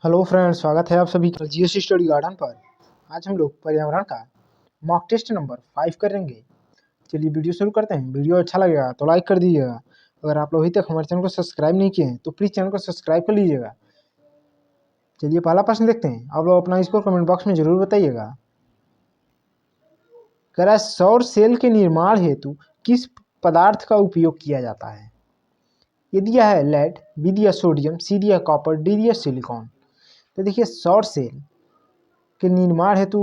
Hello friends, स्वागत है आप सभी का जीएस स्टडी गार्डन पर। आज हम लोग पर्यावरण का मॉक टेस्ट नंबर 5 करेंगे। चलिए वीडियो शुरू करते हैं। वीडियो अच्छा लगेगा तो लाइक कर दीजिएगा। अगर आप लोग अभी तक हमारे चैनल को सब्सक्राइब नहीं किए हैं तो प्लीज़ चैनल को सब्सक्राइब कर लीजिएगा। चलिए पहला प्रश्न देखते हैं। आप लोग अपना स्कोर कमेंट बॉक्स में जरूर बताइएगा। कह रहा है सौर सेल के निर्माण हेतु किस पदार्थ का उपयोग किया जाता है। ये दिया है लेड, बी दिया सोडियम, सी दिया कॉपर, डी दिया सिलिकॉन। तो देखिए सौर सेल के निर्माण हेतु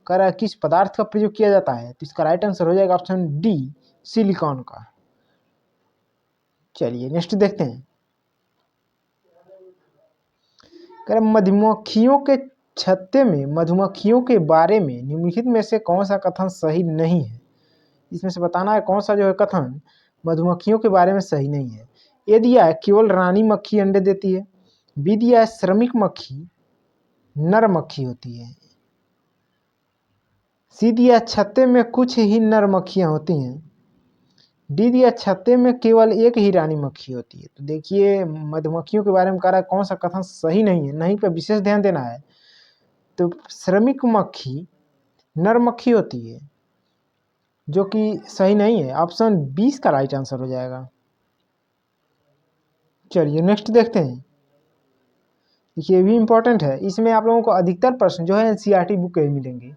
कह रहा है किस पदार्थ का प्रयोग किया जाता है, तो इसका राइट आंसर हो जाएगा ऑप्शन डी, सिलिकॉन का। चलिए नेक्स्ट देखते हैं। कह रहे मधुमक्खियों के छत्ते में मधुमक्खियों के बारे में निम्नलिखित में से कौन सा कथन सही नहीं है। इसमें से बताना है कौन सा जो है कथन मधुमक्खियों के बारे में सही नहीं है। ए दिया है केवल रानी मक्खी अंडे देती है, बी दिया है श्रमिक मक्खी नर मक्खी होती है, सी दिया छत्ते में कुछ ही नर मक्खियां होती हैं, डी दिया छत्ते में केवल एक ही रानी मक्खी होती है। तो देखिए मधुमक्खियों के बारे में कह रहा है कौन सा कथन सही नहीं है, नहीं पर विशेष ध्यान देना है। तो श्रमिक मक्खी नर मक्खी होती है, जो कि सही नहीं है। ऑप्शन 20 का राइट आंसर हो जाएगा। चलिए नेक्स्ट देखते हैं। देखिए ये भी इम्पोर्टेंट है। इसमें आप लोगों को अधिकतर प्रश्न जो है एनसीईआरटी बुक के ही मिलेंगे।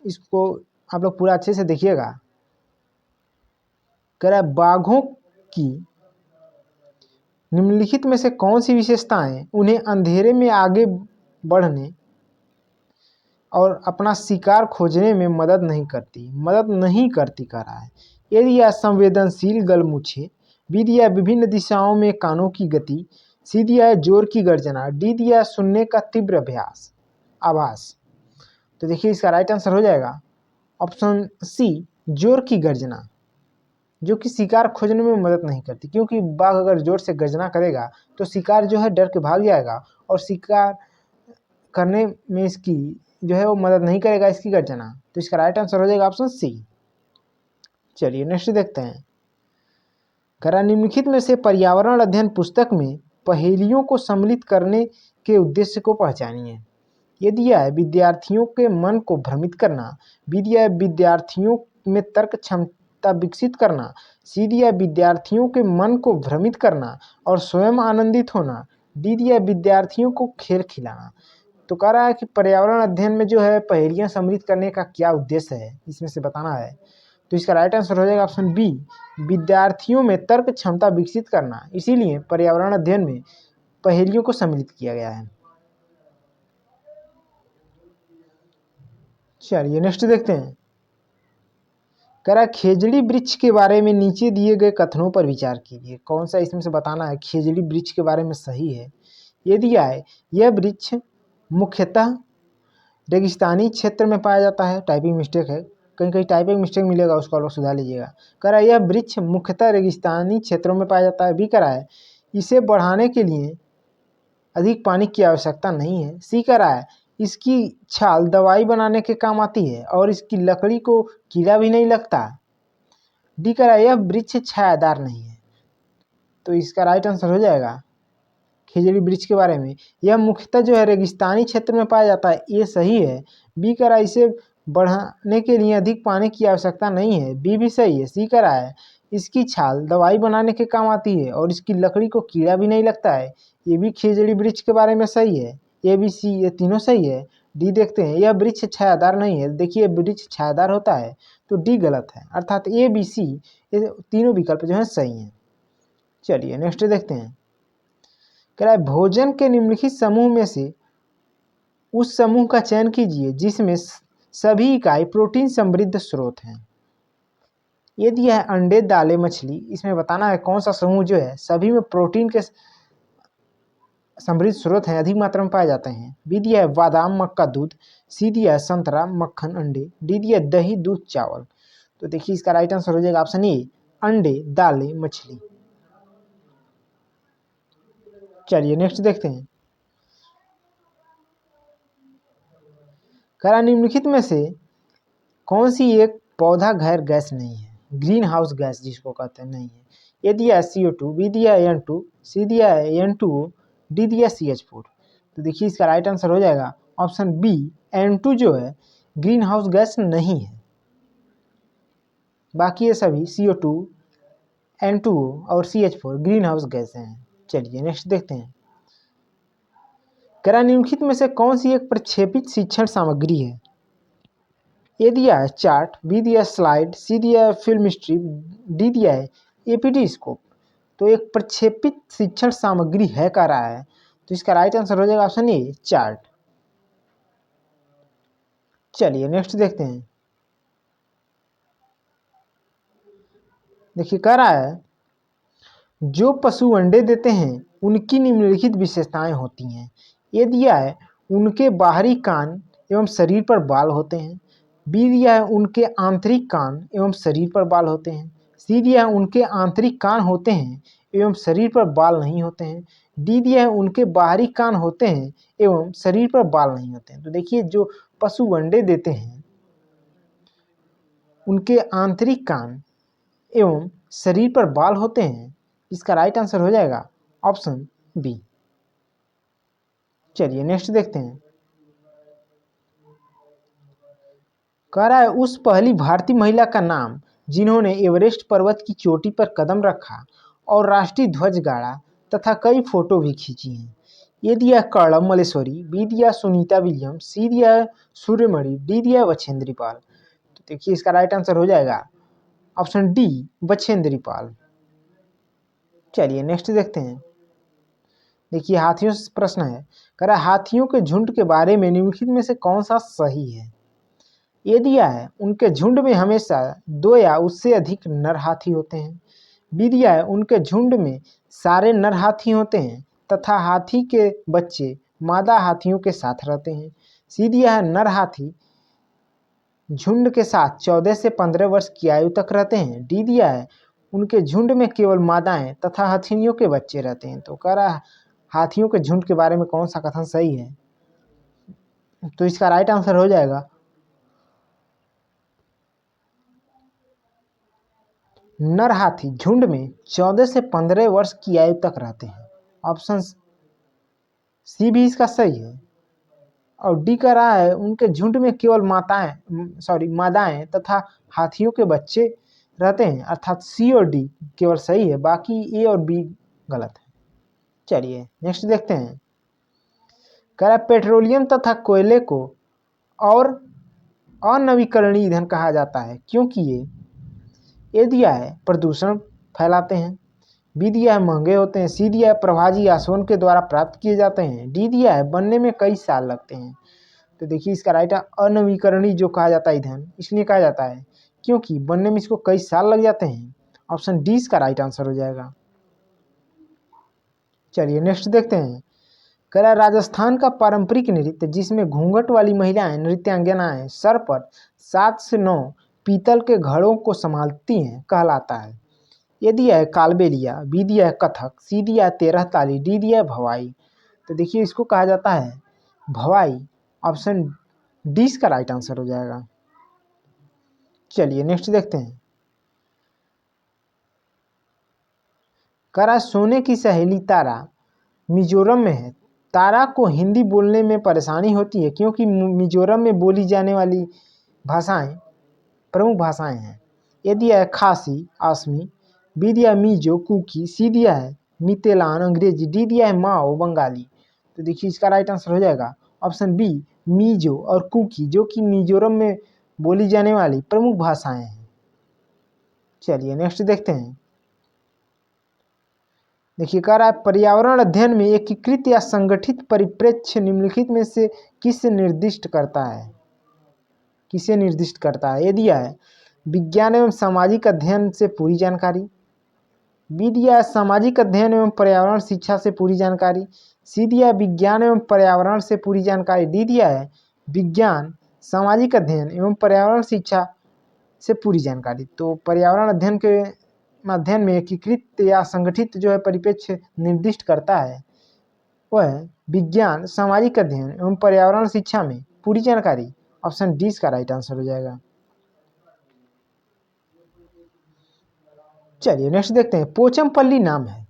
इसको आप लोग पूरा अच्छे से देखिएगा। कह रहा है बाघों की निम्नलिखित में से कौन सी विशेषताएं उन्हें अंधेरे में आगे बढ़ने और अपना शिकार खोजने में मदद नहीं करती कह रहा है। ए दिया संवेदनशील गलमुछे, बी दिया विभिन्न दिशाओं में कानों की गति, सी दिया है जोर की गर्जना, डी दिया सुनने का तीव्र आभास। तो देखिए इसका राइट आंसर हो जाएगा ऑप्शन सी, जोर की गर्जना, जो कि शिकार खोजने में मदद नहीं करती। क्योंकि बाघ अगर जोर से गर्जना करेगा तो शिकार जो है डर के भाग जाएगा और शिकार करने में इसकी जो है वो मदद नहीं करेगा इसकी गर्जना। तो इसका राइट आंसर हो जाएगा ऑप्शन सी। चलिए नेक्स्ट देखते हैं। करा निम्नलिखित में से पर्यावरण अध्ययन पुस्तक में पहेलियों को सम्मिलित करने के उद्देश्य को पहचानिए। ये दिया है विद्यार्थियों के मन को भ्रमित करना, बी दिया है विद्यार्थियों में तर्क क्षमता विकसित करना, सी दिया विद्यार्थियों के मन को भ्रमित करना और स्वयं आनंदित होना, डी दिया विद्यार्थियों को खेल खिलाना। तो कह रहा है कि पर्यावरण अध्ययन में जो है पहेलियां सम्मिलित करने का क्या उद्देश्य है, इसमें से बताना है। तो इसका राइट आंसर हो जाएगा ऑप्शन बी, विद्यार्थियों में तर्क क्षमता विकसित करना। इसीलिए पर्यावरण अध्ययन में पहेलियों को सम्मिलित किया गया है। चलिए नेक्स्ट देखते हैं। कह रहा है खेजड़ी वृक्ष के बारे में नीचे दिए गए कथनों पर विचार कीजिए। कौन सा इसमें से बताना है खेजड़ी वृक्ष के बारे में सही है। ये दिया है यह वृक्ष मुख्यतः रेगिस्तानी क्षेत्र में पाया जाता है। टाइपिंग मिस्टेक है, कहीं कहीं टाइपिंग मिस्टेक मिलेगा, उसको आप लोग सुधार लीजिएगा। कह रहा है यह वृक्ष मुख्यतः रेगिस्तानी क्षेत्रों में पाया जाता है। बी कह रहा है इसे बढ़ाने के लिए अधिक पानी की आवश्यकता नहीं है। सी कह रहा है इसकी छाल दवाई बनाने के काम आती है और इसकी लकड़ी को कीड़ा भी नहीं लगता। डी कह रहा है यह वृक्ष छायादार नहीं है। तो इसका राइट आंसर हो जाएगा खेजड़ी वृक्ष के बारे में यह मुख्यतः जो है रेगिस्तानी क्षेत्र में पाया जाता है, ये सही है। बी कह रहा है इसे बढ़ाने के लिए अधिक पानी की आवश्यकता नहीं है, बी भी सही है। सी कह रहा है इसकी छाल दवाई बनाने के काम आती है और इसकी लकड़ी को कीड़ा भी नहीं लगता है, ये भी खेजड़ी वृक्ष के बारे में सही है। ए बी सी ये तीनों सही है। डी देखते हैं यह वृक्ष छायादार नहीं है। देखिए वृक्ष छायादार होता है, तो डी गलत है, अर्थात ए बी सी ये तीनों विकल्प जो है सही हैं। चलिए नेक्स्ट देखते हैं। कह रहा है भोजन के निम्नलिखित समूह में से उस समूह का चयन कीजिए जिसमें सभी इकाई प्रोटीन समृद्ध स्रोत हैं। ये दिया है अंडे, दालें, मछली। इसमें बताना है कौन सा समूह जो है सभी में प्रोटीन के समृद्ध स्रोत हैं, अधिक मात्रा में पाए जाते हैं। बी दिया है बादाम, मक्का, दूध, सी दिया है संतरा, मक्खन, अंडे, डी दिया है दही, दूध, चावल। तो देखिए इसका राइट आंसर हो जाएगा ऑप्शन ए, अंडे, दालें, मछली। चलिए नेक्स्ट देखते हैं। कह रहा निम्नलिखित में से कौन सी एक पौधा गैर गैस नहीं है, ग्रीन हाउस गैस जिसको कहते हैं, नहीं है। ए दिया है CO2, बी दिया है N2, सी दिया है N2O, डी दिया CH4। तो देखिए इसका राइट आंसर हो जाएगा ऑप्शन बी, N2 जो है ग्रीन हाउस गैस नहीं है। बाकी ये सभी CO2, N2O और CH4 ग्रीन हाउस गैस हैं। चलिए नेक्स्ट देखते हैं। निम्नलिखित में से कौन सी एक प्रक्षेपित शिक्षण सामग्री है? ए दिया है चार्ट, बी दिया है स्लाइड, सी दिया है फिल्म स्ट्रिप, डी दिया है APD स्कोप। तो एक प्रक्षेपित शिक्षण सामग्री है कह रहा है, तो इसका राइट आंसर हो जाएगा ऑप्शन ए, चार्ट। चलिए नेक्स्ट देखते हैं। देखिए कह रहा है जो पशु अंडे देते हैं उनकी निम्नलिखित विशेषताएं होती हैं। ये दिया है उनके बाहरी कान एवं शरीर पर बाल होते हैं, बी दिया है उनके आंतरिक कान एवं शरीर पर बाल होते हैं, सी दिया है उनके आंतरिक कान होते हैं एवं शरीर पर बाल नहीं होते हैं, डी दिया है उनके बाहरी कान होते हैं एवं शरीर पर बाल नहीं होते हैं। तो देखिए जो पशु अंडे देते हैं उनके आंतरिक कान एवं शरीर पर बाल होते हैं, इसका राइट आंसर हो जाएगा ऑप्शन बी। चलिए नेक्स्ट देखते हैं। कह रहा है उस पहली भारतीय महिला का नाम जिन्होंने एवरेस्ट पर्वत की चोटी पर कदम रखा और राष्ट्रीय ध्वज गाड़ा तथा कई फोटो भी खींची हैं। ये दिया कर्णम मल्लेश्वरी, बी दिया सुनीता विलियम्स, सी दिया सूर्यमणि, डी दिया बछेंद्री पाल। तो देखिए इसका राइट आंसर हो जाएगा ऑप्शन डी, बछेंद्री पाल। चलिए नेक्स्ट देखते हैं। देखिए हाथियों से प्रश्न है, कह रहा है हाथियों के झुंड के बारे में निम्नलिखित में से कौन सा सही है? ये दिया है उनके झुंड में हमेशा 2 या उससे अधिक नर हाथी होते हैं, बी दिया है उनके झुंड में सारे नर हाथी होते हैं तथा हाथी के बच्चे मादा हाथियों के साथ रहते हैं, सी दिया है नर हाथी झुंड के साथ 14 से 15 वर्ष की आयु तक रहते हैं, डी दिया है उनके झुंड में केवल मादाएं तथा हथिनियों के बच्चे रहते हैं। तो कह रहा है हाथियों के झुंड के बारे में कौन सा कथन सही है? तो इसका राइट आंसर हो जाएगा नर हाथी झुंड में 14 से 15 वर्ष की आयु तक रहते हैं। ऑप्शन सी भी इसका सही है। और डी कह रहा है उनके झुंड में केवल मादाएं तथा हाथियों के बच्चे रहते हैं, अर्थात सी और डी केवल सही है, बाकी ए और बी गलत है। चलिए नेक्स्ट देखते हैं। कह रहा है पेट्रोलियम तथा कोयले को और अनवीकरणीय ईंधन कहा जाता है क्योंकि ये दिया है प्रदूषण फैलाते हैं, बी दिया है महंगे होते हैं, सी दिया है प्रभाजी आसवन के द्वारा प्राप्त किए जाते हैं, डी दिया है बनने में कई साल लगते हैं। तो देखिए इसका राइट है अनवीकरणीय जो कहा जाता है ईंधन, इसलिए कहा जाता है क्योंकि बनने में इसको कई साल लग जाते हैं। ऑप्शन डी इसका राइट आंसर हो जाएगा। चलिए नेक्स्ट देखते हैं। कह रहा है राजस्थान का पारंपरिक नृत्य जिसमें घूंघट वाली महिलाएं नृत्यांगनाएं सर पर 7 से 9 पीतल के घड़ों को संभालती हैं कहलाता है। ये दिया है कालबेलिया, बी दिया है कथक, सी दिया है 13 ताली, डी दिया है भवाई। तो देखिए इसको कहा जाता है भवाई। ऑप्शन डी इसका राइट आंसर हो जाएगा। चलिए नेक्स्ट देखते हैं। कह रहा है सोने की सहेली तारा मिजोरम में है। तारा को हिंदी बोलने में परेशानी होती है क्योंकि मिजोरम में बोली जाने वाली भाषाएं प्रमुख भाषाएं हैं। ये दिया है खासी आसमी, बी दिया है मीजो कुकी, सी दिया है मितेलान अंग्रेजी, डी दिया है माओ बंगाली। तो देखिए इसका राइट आंसर हो जाएगा ऑप्शन बी, मीजो और कुकी, जो कि मिजोरम में बोली जाने वाली प्रमुख भाषाएं हैं। चलिए नेक्स्ट देखते हैं। देखिए कह रहा है पर्यावरण अध्ययन में एकीकृत या संगठित परिप्रेक्ष्य निम्नलिखित में से किसे निर्दिष्ट करता है? किसे निर्दिष्ट करता है? ये दिया है विज्ञान एवं सामाजिक अध्ययन से पूरी जानकारी, बी दिया है सामाजिक अध्ययन एवं पर्यावरण शिक्षा से पूरी जानकारी, सी दिया है विज्ञान एवं पर्यावरण से पूरी जानकारी, डी दिया है विज्ञान सामाजिक अध्ययन एवं पर्यावरण शिक्षा से पूरी जानकारी। तो पर्यावरण अध्ययन के अध्ययन में एकीकृत या संगठित जो है परिप्रेक्ष्य निर्दिष्ट करता है वह विज्ञान सामाजिक अध्ययन एवं पर्यावरण शिक्षा में पूरी जानकारी। ऑप्शन डी इसका राइट आंसर हो जाएगा। चलिए नेक्स्ट देखते हैं। पोचमपल्ली नाम है।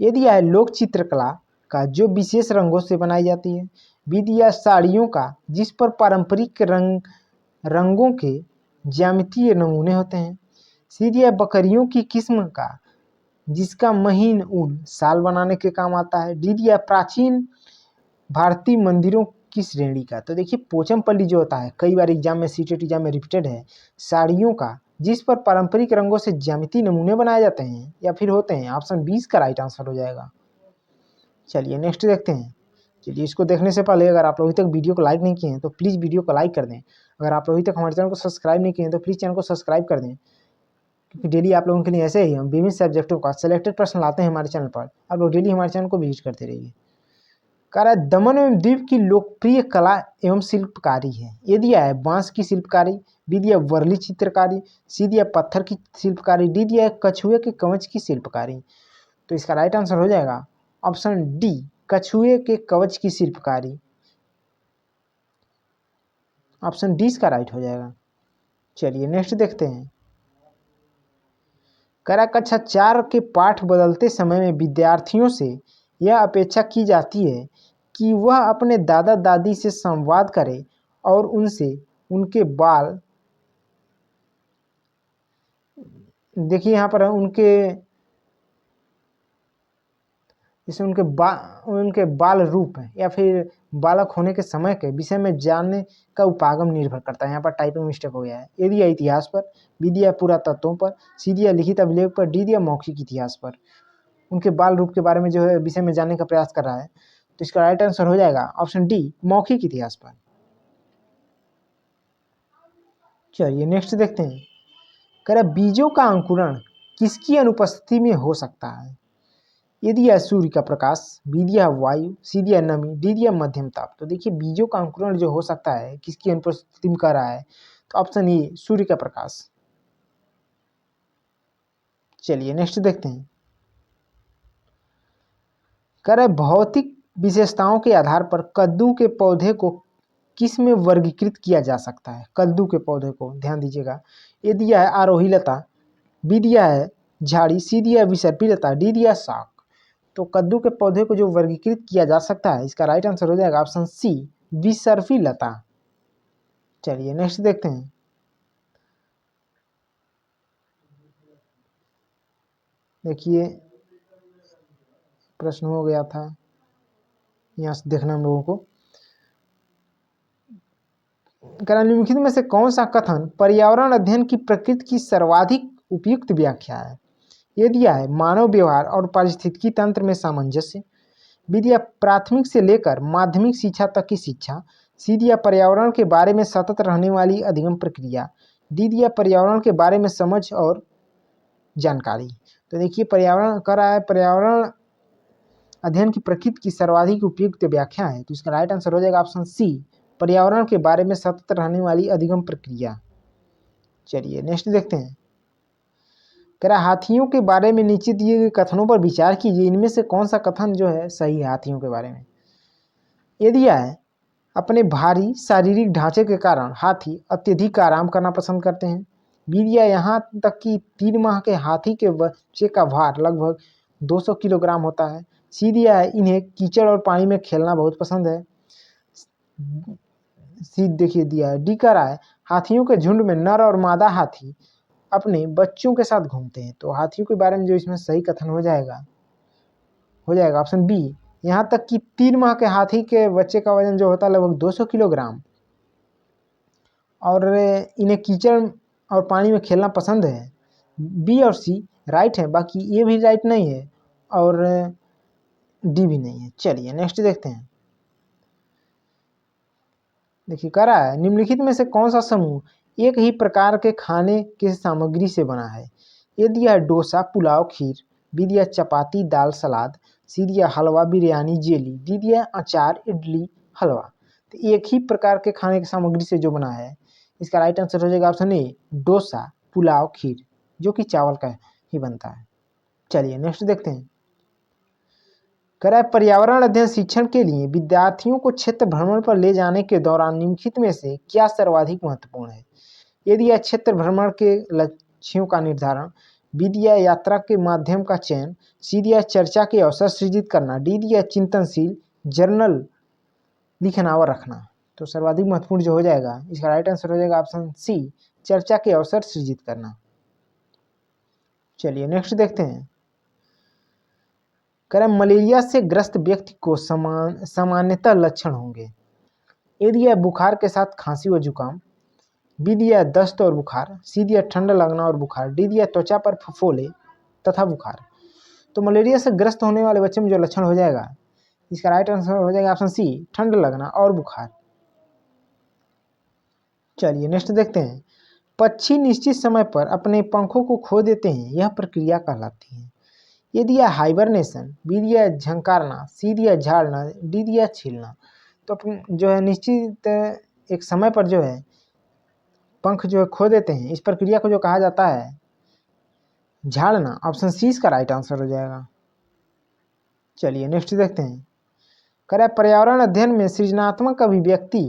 ये दिया है लोक चित्रकला, का जो विशेष रंगों से बनाई जाती है। विधि या साड़ियों का जिस पर पारंपरिक रंगों के ज्यामितीय नमूने होते हैं। सीधी या बकरियों की किस्म का जिसका महीन ऊन साल बनाने के काम आता है। डीडी या प्राचीन भारतीय मंदिरों की श्रेणी का। तो देखिए पोचमपल्ली जो होता है कई बार एग्जाम में सीटेट एग्जाम में रिपीटेड है। साड़ियों का जिस पर पारंपरिक रंगों से ज्यामितीय नमूने बनाए जाते हैं या फिर होते हैं। ऑप्शन 20 का राइट आंसर हो जाएगा। चलिए नेक्स्ट देखते हैं। चलिए इसको देखने से पहले अगर आप लोग अभी तक वीडियो को लाइक नहीं किए हैं तो प्लीज़ वीडियो को लाइक कर दें। अगर आप लोग अभी तक हमारे चैनल को सब्सक्राइब नहीं किए हैं तो प्लीज़ चैनल को सब्सक्राइब कर दें, क्योंकि डेली आप लोगों के लिए ऐसे ही हम विभिन्न सब्जेक्टों का सिलेक्टेड प्रश्न लाते हैं हमारे चैनल पर। आप लोग डेली हमारे चैनल को विजिट करते रहिए। कह रहा है दमन एवं द्वीप की लोकप्रिय कला एवं शिल्पकारी है। ये दिया है बांस की शिल्पकारी, बी दिया वर्ली चित्रकारी, सी दिया पत्थर की शिल्पकारी, डी दिया है कछुए के कवच की शिल्पकारी। तो इसका राइट आंसर हो जाएगा ऑप्शन डी, कछुए के कवच की शिल्पकारी। ऑप्शन डी इसका राइट हो जाएगा। चलिए नेक्स्ट देखते हैं। करा कक्षा 4 के पाठ बदलते समय में विद्यार्थियों से यह अपेक्षा की जाती है कि वह अपने दादा दादी से संवाद करे और उनसे उनके बाल, देखिए यहाँ पर उनके बाल रूप है या फिर बालक होने के समय के विषय में जानने का उपागम निर्भर करता है। यहाँ पर टाइपिंग मिस्टेक हो गया है। ए दिया इतिहास पर, बी दिया पुरातत्वों पर, सी दिया लिखित अभिलेख पर, डी दिया मौखिक इतिहास पर। उनके बाल रूप के बारे में जो है विषय में जानने का प्रयास कर रहा है। तो इसका राइट आंसर हो जाएगा ऑप्शन डी, मौखिक इतिहास पर। चलिए नेक्स्ट देखते हैं। कह रहा बीजों का अंकुरण किसकी अनुपस्थिति में हो सकता है। ये दिया सूर्य का प्रकाश, बी दिया वायु, सी दिया नमी, डी दिया मध्यम ताप। तो देखिए बीजों का अंकुरण जो हो सकता है किसकी अनुपस्थिति में कर रहा है, तो ऑप्शन ए सूर्य का प्रकाश। चलिए नेक्स्ट देखते हैं। कह रहे भौतिक विशेषताओं के आधार पर कद्दू के पौधे को किस में वर्गीकृत किया जा सकता है। कद्दू के पौधे को ध्यान दीजिएगा। ये दिया है आरोही लता, बी दिया है झाड़ी, सी दिया है विसर्पी लता, डी दिया शाक। तो कद्दू के पौधे को जो वर्गीकृत किया जा सकता है इसका राइट आंसर हो जाएगा ऑप्शन सी, विसर्पी लता। चलिए नेक्स्ट देखते हैं। देखिए प्रश्न हो गया था, यहाँ से देखना हम लोगों को। निम्नलिखित में से कौन सा कथन पर्यावरण अध्ययन की प्रकृति की सर्वाधिक उपयुक्त व्याख्या है। ये दिया है मानव व्यवहार और पारिस्थितिकी तंत्र में सामंजस्य, बी दिया प्राथमिक से लेकर माध्यमिक शिक्षा तक की शिक्षा, सी दिया पर्यावरण के बारे में सतत रहने वाली अधिगम प्रक्रिया, डी दिया पर्यावरण के बारे में समझ और जानकारी। तो देखिए पर्यावरण कर रहा है पर्यावरण अध्ययन की प्रकृति की सर्वाधिक उपयुक्त व्याख्या है। तो इसका राइट आंसर हो जाएगा ऑप्शन सी, पर्यावरण के बारे में सतत रहने वाली अधिगम प्रक्रिया। चलिए नेक्स्ट देखते हैं। कह रहा हाथियों के बारे में नीचे दिए गए कथनों पर विचार कीजिए, इनमें से कौन सा कथन जो है सही है हाथियों के बारे में। ये दिया है अपने भारी शारीरिक ढांचे के कारण हाथी अत्यधिक आराम करना पसंद करते हैं, बी दिया यहाँ तक कि 3 माह के हाथी के बच्चे का भार लगभग 200 किलोग्राम होता है, सी दिया है इन्हें कीचड़ और पानी में खेलना बहुत पसंद है, सी देखिए दिया है डी कह रहा है हाथियों के झुंड में नर और मादा हाथी अपने बच्चों के साथ घूमते हैं। तो हाथियों के बारे में जो इसमें सही कथन हो जाएगा ऑप्शन बी, यहाँ तक कि 3 माह के हाथी के बच्चे का वजन जो होता है लगभग 200 किलोग्राम और इन्हें कीचड़ और पानी में खेलना पसंद है। बी और सी राइट है, बाकी ये भी राइट नहीं है और डी भी नहीं है। चलिए नेक्स्ट देखते हैं। देखिए कह रहा है निम्नलिखित में से कौन सा समूह एक ही प्रकार के खाने के सामग्री से बना है। ये दिया है डोसा, पुलाव, खीर, बी दिया चपाती, दाल, सलाद, सी दिया हलवा, बिरयानी, जेली, डी दिया अचार, इडली, हलवा। तो एक ही प्रकार के खाने की सामग्री से जो बना है इसका राइट आंसर हो जाएगा ऑप्शन ए, डोसा, पुलाव, खीर, जो कि चावल का ही बनता है। चलिए नेक्स्ट देखते हैं। कह रहा है पर्यावरण अध्ययन शिक्षण के लिए विद्यार्थियों को क्षेत्र भ्रमण पर ले जाने के दौरान निम्नलिखित में से क्या सर्वाधिक महत्वपूर्ण है। यदि यह क्षेत्र भ्रमण के लक्ष्यों का निर्धारण, बी दिया है यात्रा के माध्यम का चयन, सी दिया है चर्चा के अवसर सृजित करना, डी दिया है चिंतनशील जर्नल लिखना व रखना। तो सर्वाधिक महत्वपूर्ण जो हो जाएगा इसका राइट आंसर हो जाएगा ऑप्शन सी, चर्चा के अवसर सृजित करना। चलिए नेक्स्ट देखते हैं। कह रहे हैं मलेरिया से ग्रस्त व्यक्ति को सामान्यतः लक्षण होंगे। ए दिया है बुखार के साथ खांसी व जुकाम, बी दिया है दस्त और बुखार, सी दिया ठंडा लगना और बुखार, डी दिया त्वचा पर फफोले तथा बुखार। तो मलेरिया से ग्रस्त होने वाले बच्चे में जो लक्षण हो जाएगा इसका राइट आंसर हो जाएगा ऑप्शन सी, ठंड लगना और बुखार। चलिए नेक्स्ट देखते हैं। पक्षी निश्चित समय पर अपने पंखों को खो देते हैं, यह प्रक्रिया कहलाती है। ये दिया हाइबरनेशन, बी दिया झंकारना, सी दिया झाड़ना, डी दिया छीलना। तो जो है निश्चित एक समय पर जो है पंख जो है खो देते हैं, इस प्रक्रिया को जो कहा जाता है झाड़ना। ऑप्शन सी इसका राइट आंसर हो जाएगा। चलिए नेक्स्ट देखते हैं। कह रहा है पर्यावरण अध्ययन में सृजनात्मक अभिव्यक्ति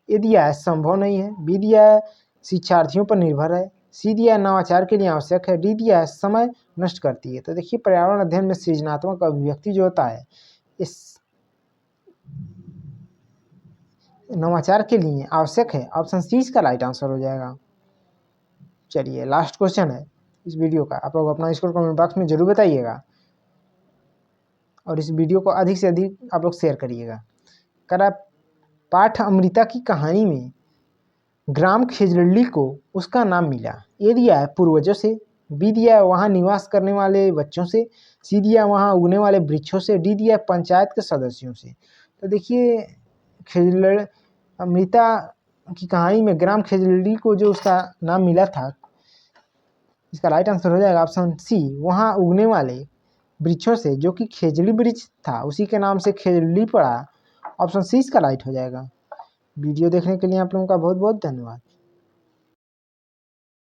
ये दिया है संभव नहीं है, बी दिया है शिक्षार्थियों पर निर्भर है, सी दिया है नवाचार के लिए आवश्यक है, डी दिया है समय नष्ट करती है। तो देखिए पर्यावरण अध्ययन में सृजनात्मक अभिव्यक्ति जो होता है इस नवाचार के लिए आवश्यक है। ऑप्शन सी इसका राइट आंसर हो जाएगा। चलिए लास्ट क्वेश्चन है इस वीडियो का, आप लोग अपना स्कोर कमेंट बॉक्स में जरूर बताइएगा और इस वीडियो को अधिक से अधिक आप लोग शेयर करिएगा। करा पाठ अमृता की कहानी में ग्राम खेजड़ली को उसका नाम मिला। ए दिया है पूर्वजों से, बी दिया है वहाँ निवास करने वाले बच्चों से, सी दिया है वहाँ उगने वाले वृक्षों से, डी दिया है पंचायत के सदस्यों से। तो देखिए खेजड़ अमृता की कहानी में ग्राम खेजड़ली को जो उसका नाम मिला था इसका राइट आंसर हो जाएगा ऑप्शन सी, वहाँ उगने वाले वृक्षों से, जो कि खेजड़ी वृक्ष था उसी के नाम से खेजड़ली पड़ा। ऑप्शन सी इसका राइट हो जाएगा। वीडियो देखने के लिए आप लोगों का बहुत बहुत धन्यवाद।